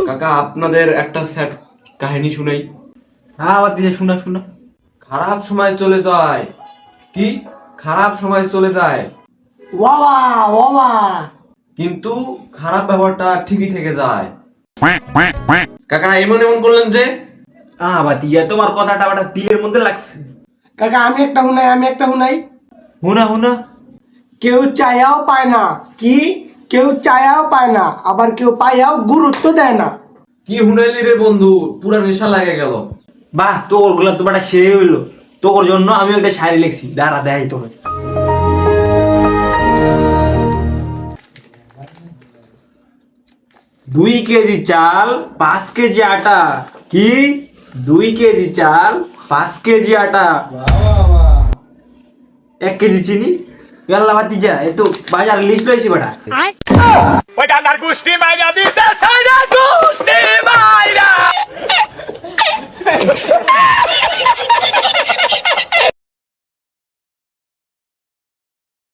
কাকা আপনাদের একটা স্যাড কাহিনী শুনাই। হ্যাঁ আবার দিয়ে শোনা শোনা। খারাপ সময় চলে যায়। কি? খারাপ সময় চলে যায় বাবা বাবা কিন্তু খারাপ ব্যাপারটা ঠিকই থেকে যায়। কাকা এমন এমন করলেন যে? আবার দিয়ে তোমার কথাটা আবার দিলের মধ্যে লাগছে। কাকা আমি একটা হুনাই হুনা হুনা। কেউ চায়াও পায় না। কি? কেউ চায়াও পায় না, আবার কেউ পায়াও গুরুত্ব দেয় না। কি হুনাইলি রে বন্ধু, পুরা নেশা লাগে গেল। বাহ তোর গুলা তো বাটা সে হইলো। তোর জন্য আমি একটা শাড়ি লিখছি, দাঁড়া দেয় তোর। 2 কেজি চাল 5 কেজি আটা। কি? 2 কেজি চাল 5 কেজি আটা, 1 কেজি চিনি। ইয়াল্লা বাতি যা একটু বাজার লিস্ট লইছি বেটা। ওই ডান্ডার গুষ্টি মাইরা দিছে সাইরা গো।